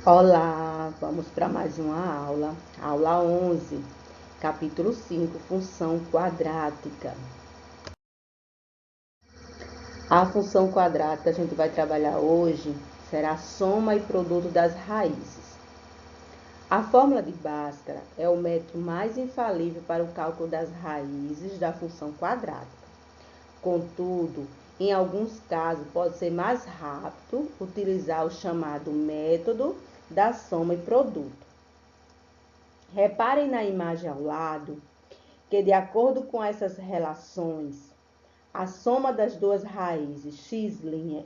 Olá, vamos para mais uma aula. Aula 11, capítulo 5, função quadrática. A função quadrática que a gente vai trabalhar hoje será a soma e produto das raízes. A fórmula de Bhaskara é o método mais infalível para o cálculo das raízes da função quadrática. Contudo, em alguns casos, pode ser mais rápido utilizar o chamado método da soma e produto. Reparem na imagem ao lado que, de acordo com essas relações, a soma das duas raízes x'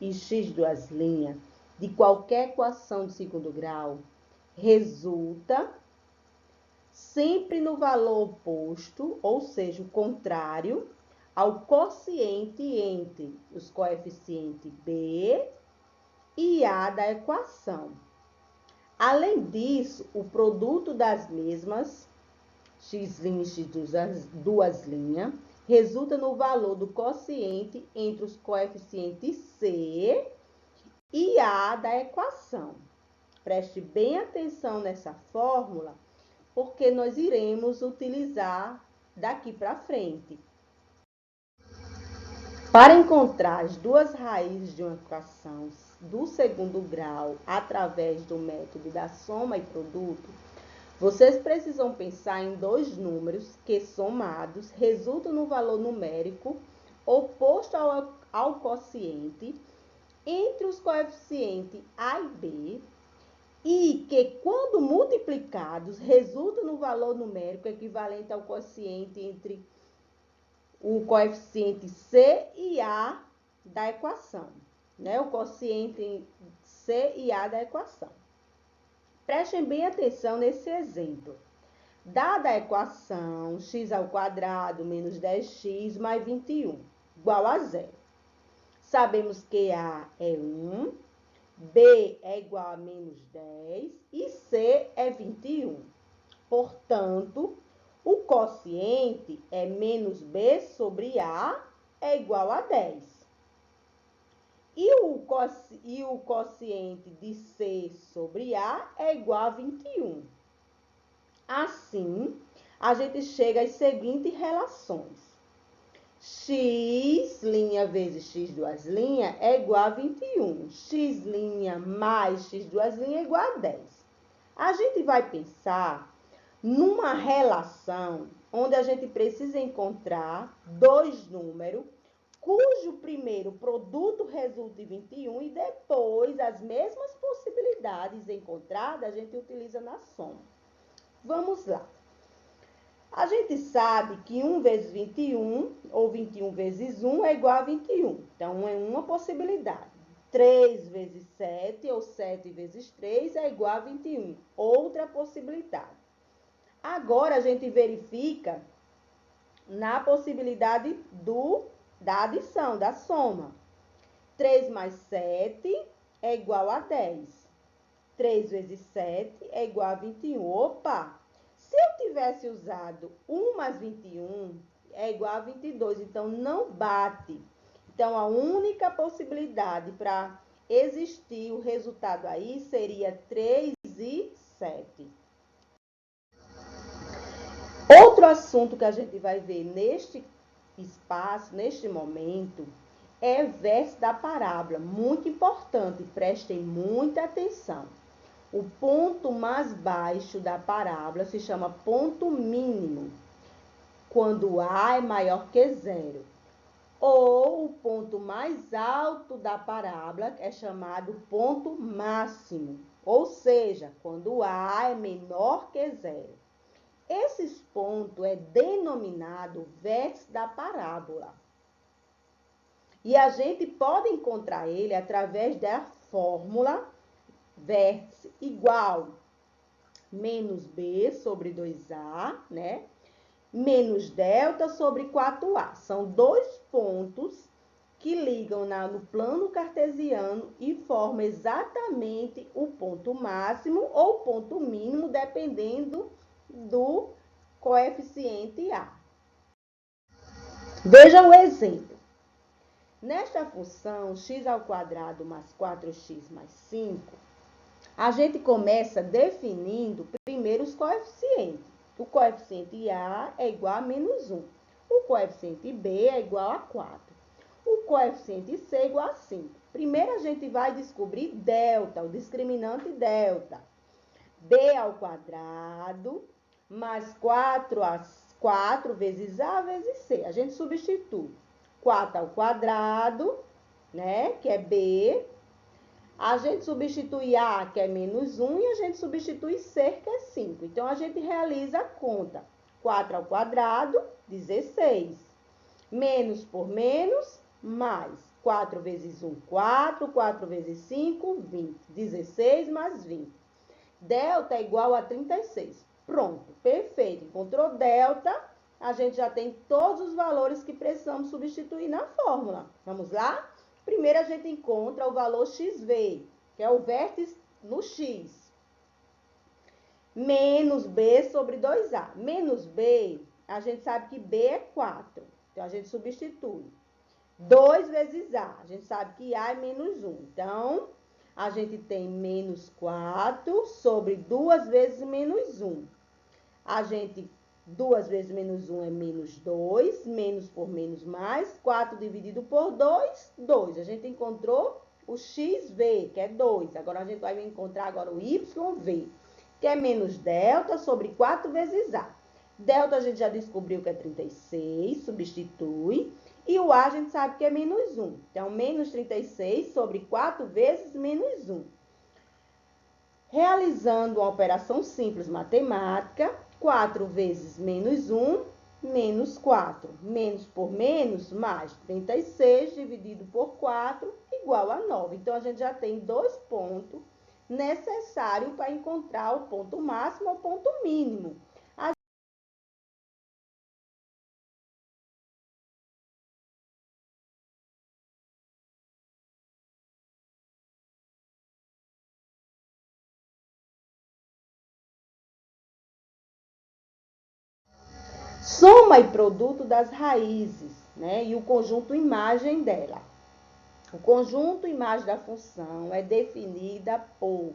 e x2' de qualquer equação de segundo grau resulta sempre no valor oposto, ou seja, o contrário, ao quociente entre os coeficientes b e a da equação. Além disso, o produto das mesmas, x' e x2' resulta no valor do quociente entre os coeficientes c e a da equação. Preste bem atenção nessa fórmula, porque nós iremos utilizar daqui para frente. Para encontrar as duas raízes de uma equação do segundo grau através do método da soma e produto, vocês precisam pensar em dois números que, somados, resultam no valor numérico oposto ao quociente entre os coeficientes a e b e que, quando multiplicados, resultam no valor numérico equivalente ao quociente entre o coeficiente c e a da equação, né? O quociente c e a da equação. Prestem bem atenção nesse exemplo. Dada a equação x² menos 10x mais 21 igual a 0. Sabemos que A é 1, B é igual a menos 10 e C é 21. Portanto, o quociente é menos B sobre A é igual a 10. E o quociente de C sobre A é igual a 21. Assim, a gente chega às seguintes relações. X' vezes x2' é igual a 21. X' mais x2' é igual a 10. A gente vai pensar numa relação onde a gente precisa encontrar dois números cujo primeiro produto resulta em 21 e depois as mesmas possibilidades encontradas a gente utiliza na soma. Vamos lá. A gente sabe que 1 vezes 21, ou 21 vezes 1, é igual a 21. Então, é uma possibilidade. 3 vezes 7, ou 7 vezes 3, é igual a 21. Outra possibilidade. Agora, a gente verifica na possibilidade da adição, da soma. 3 mais 7 é igual a 10. 3 vezes 7 é igual a 21. Opa! Se eu tivesse usado 1 mais 21, é igual a 22, então não bate. Então, a única possibilidade para existir o resultado aí seria 3 e 7. Outro assunto que a gente vai ver neste espaço, neste momento, é verso da parábola. Muito importante, prestem muita atenção. O ponto mais baixo da parábola se chama ponto mínimo, quando A é maior que zero. Ou o ponto mais alto da parábola é chamado ponto máximo, ou seja, quando A é menor que zero. Esses pontos é denominado vértice da parábola. E a gente pode encontrar ele através da fórmula vértice igual menos B sobre 2A, né? Menos delta sobre 4A. São dois pontos que ligam no plano cartesiano e formam exatamente o ponto máximo ou ponto mínimo, dependendo do coeficiente A. Veja o exemplo. Nesta função x² mais 4x mais 5, A gente começa definindo primeiro os coeficientes. O coeficiente A é igual a menos 1. O coeficiente B é igual a 4. O coeficiente C é igual a 5. Primeiro a gente vai descobrir delta, o discriminante delta. B ao quadrado mais 4 vezes A vezes C. A gente substitui 4 ao quadrado, né, que é B. A gente substitui A, que é menos 1, e a gente substitui C, que é 5. Então, a gente realiza a conta. 4 ao quadrado, 16. Menos por menos, mais. 4 vezes 1, 4. 4 vezes 5, 20. 16 mais 20. Delta é igual a 36. Pronto, perfeito. Encontrou delta, a gente já tem todos os valores que precisamos substituir na fórmula. Vamos lá? Primeiro, a gente encontra o valor XV, que é o vértice no X. Menos B sobre 2A. Menos B, a gente sabe que B é 4. Então, a gente substitui. 2 vezes A. A gente sabe que A é menos 1. Então, a gente tem menos 4 sobre 2 vezes menos 1. A gente, 2 vezes menos 1 é menos 2, menos por menos mais, 4 dividido por 2, 2. A gente encontrou o XV, que é 2. Agora, a gente vai encontrar agora o YV, que é menos delta sobre 4 vezes A. Delta a gente já descobriu que é 36, substitui. E o A a gente sabe que é menos 1. Então, menos 36 sobre 4 vezes menos 1. Realizando uma operação simples matemática, 4 vezes menos 1, menos 4. Menos por menos, mais 36 dividido por 4, igual a 9. Então, a gente já tem 2 pontos necessários para encontrar o ponto máximo ou o ponto mínimo. Soma e produto das raízes, né? E o conjunto imagem dela. O conjunto imagem da função é definida por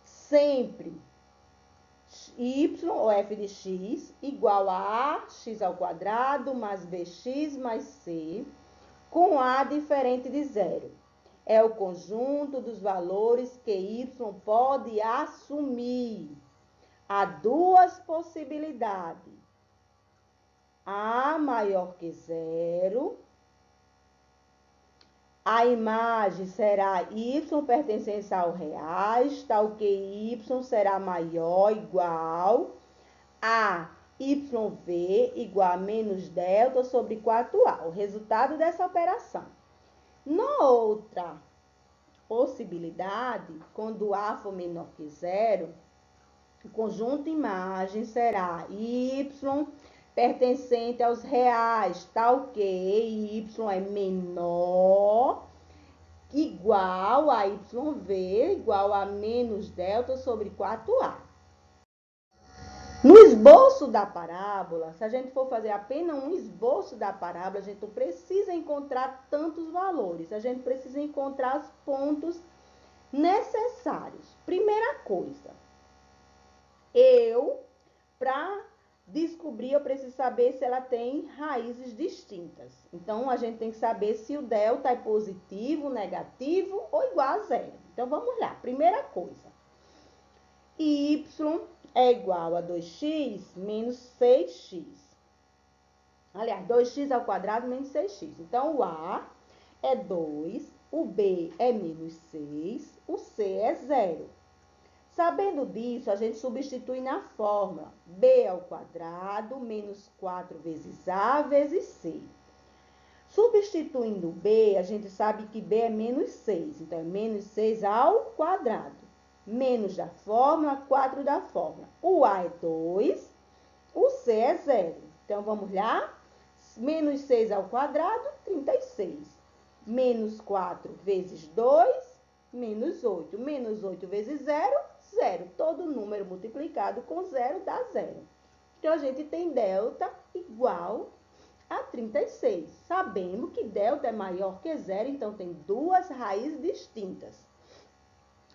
sempre y ou f de x igual a x ao quadrado mais bx mais c, com a diferente de zero. É o conjunto dos valores que y pode assumir. Há duas possibilidades. A maior que zero. A imagem será y pertencente ao reais, tal que y será maior, igual a YV igual a menos delta sobre 4A. O resultado dessa operação. Na outra possibilidade, quando A for menor que zero, o conjunto imagem será y pertencente aos reais, tal que y é menor, igual a YV, igual a menos delta sobre 4A. No esboço da parábola, se a gente for fazer apenas um esboço da parábola, a gente não precisa encontrar tantos valores, a gente precisa encontrar os pontos necessários. Primeira coisa, para descobrir, eu preciso saber se ela tem raízes distintas. Então, a gente tem que saber se o delta é positivo, negativo ou igual a zero. Então, vamos lá. Primeira coisa. Y é igual a 2x menos 6x. Aliás, 2x ao quadrado menos 6x. Então, o A é 2, o B é menos 6, o C é 0. Sabendo disso, a gente substitui na fórmula b ao quadrado menos 4 vezes a vezes c. Substituindo b, a gente sabe que b é menos 6. Então, é menos 6 ao quadrado. Menos da fórmula, 4 da fórmula. O a é 2, o c é 0. Então, vamos lá. Menos 6 ao quadrado, 36. Menos 4 vezes 2, menos 8. Menos 8 vezes 0, 0. Todo número multiplicado com 0 dá 0. Então, a gente tem delta igual a 36. Sabemos que delta é maior que 0, então tem duas raízes distintas.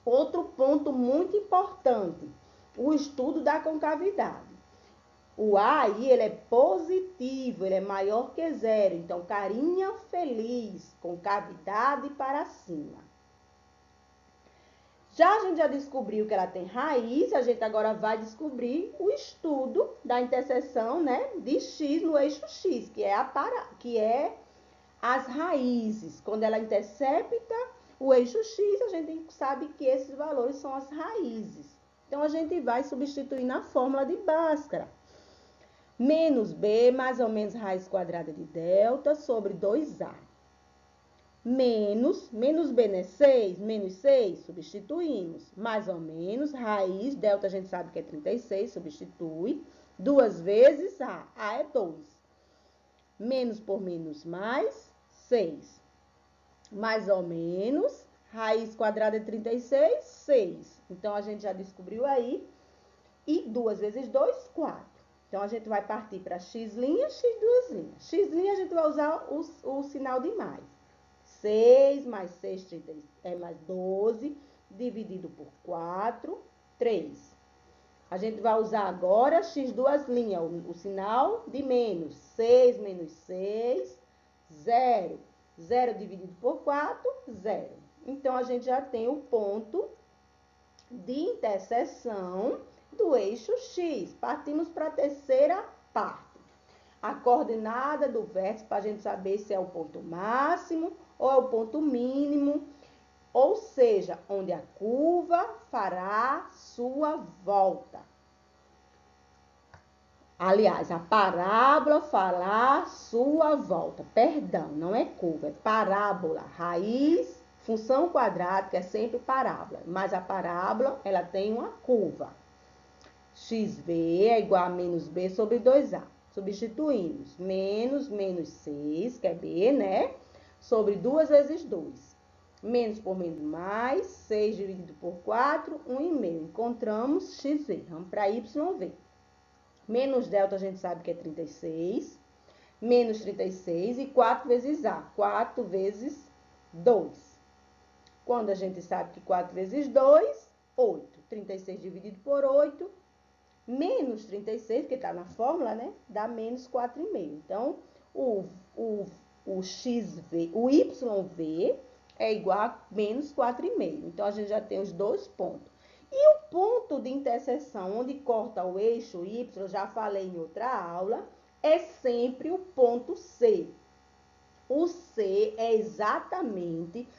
Outro ponto muito importante, o estudo da concavidade. O A aí, ele é positivo, ele é maior que zero. Então, carinha feliz, concavidade para cima. A gente já descobriu que ela tem raiz, a gente agora vai descobrir o estudo da interseção, né, de x no eixo x, que é as raízes. Quando ela intercepta o eixo x, a gente sabe que esses valores são as raízes. Então, a gente vai substituir na fórmula de Bhaskara. Menos b, mais ou menos raiz quadrada de delta, sobre 2a. Menos b, né? 6, menos 6, substituímos. Mais ou menos, raiz, delta a gente sabe que é 36, substitui. 2 vezes a é 2. Menos por menos mais, 6. Mais ou menos, raiz quadrada de 36, 6. Então, a gente já descobriu aí. E 2 vezes 2, 4. Então, a gente vai partir para x', x'. X' a gente vai usar o sinal de mais. 6 mais 6 é mais 12, dividido por 4, 3. A gente vai usar agora x', o sinal de menos. 6 menos 6, 0. 0 dividido por 4, 0. Então, a gente já tem o ponto de interseção do eixo x. Partimos para a terceira parte. A coordenada do vértice, para a gente saber se é o ponto máximo ou é o ponto mínimo, ou seja, onde a curva fará sua volta. Aliás, a parábola fará sua volta. Perdão, não é curva, é parábola. Raiz, função quadrática é sempre parábola, mas a parábola, ela tem uma curva. XV é igual a menos B sobre 2A. Substituímos. Menos 6, que é B, né? Sobre 2 vezes 2. Menos por menos mais, 6 dividido por 4, 1,5. Encontramos XV. Vamos para YV. Menos delta a gente sabe que é 36. Menos 36 e 4 vezes A. 4 vezes 2. Quando a gente sabe que 4 vezes 2, 8. 36 dividido por 8, menos 36, porque está na fórmula, né? Dá menos 4,5. Então, o XV, o YV é igual a menos 4,5. Então, a gente já tem os dois pontos. E o ponto de interseção, onde corta o eixo Y, eu já falei em outra aula, é sempre o ponto C. O C é exatamente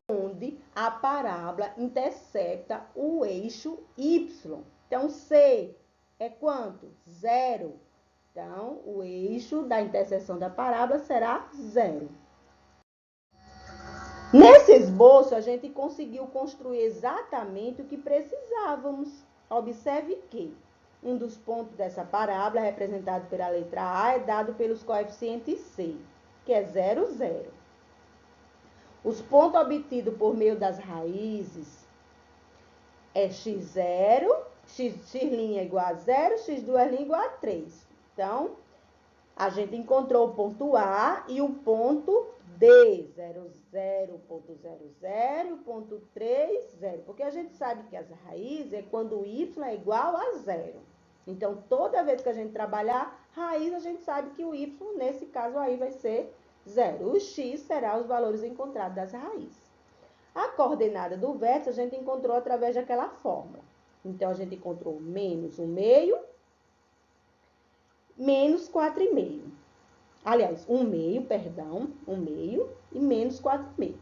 onde a parábola intercepta o eixo Y. Então, C é quanto? 0. Então, o eixo da interseção da parábola será 0. Nesse esboço, a gente conseguiu construir exatamente o que precisávamos. Observe que um dos pontos dessa parábola, representado pela letra A, é dado pelos coeficientes C, que é 0, 0. Os pontos obtidos por meio das raízes é x0, x' igual a 0, x' igual a 3. Então, a gente encontrou o ponto A e o ponto D, 0, 0, ponto 0, 0, ponto 3, 0. Porque a gente sabe que as raízes é quando o y é igual a 0. Então, toda vez que a gente trabalhar raiz, a gente sabe que o y, nesse caso aí, vai ser 0. O x será os valores encontrados das raízes. A coordenada do vértice a gente encontrou através daquela fórmula. Então, a gente encontrou menos 1/2, menos 4,5. Aliás, 1/2 e menos 4,5.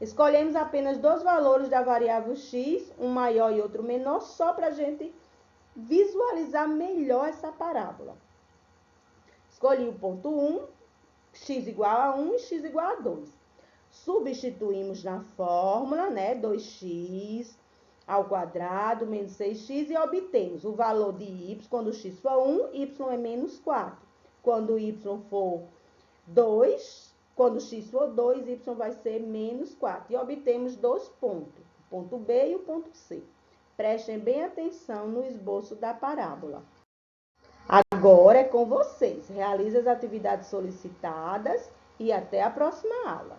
Escolhemos apenas dois valores da variável x, um maior e outro menor, só para a gente visualizar melhor essa parábola. Escolhi o ponto 1, x igual a 1 e x igual a 2. Substituímos na fórmula, né, 2x ao quadrado menos 6x e obtemos o valor de y, quando x for 1, y é menos 4. Quando y for 2, quando x for 2, y vai ser menos 4. E obtemos dois pontos, o ponto B e o ponto C. Prestem bem atenção no esboço da parábola. Agora é com vocês. Realize as atividades solicitadas e até a próxima aula.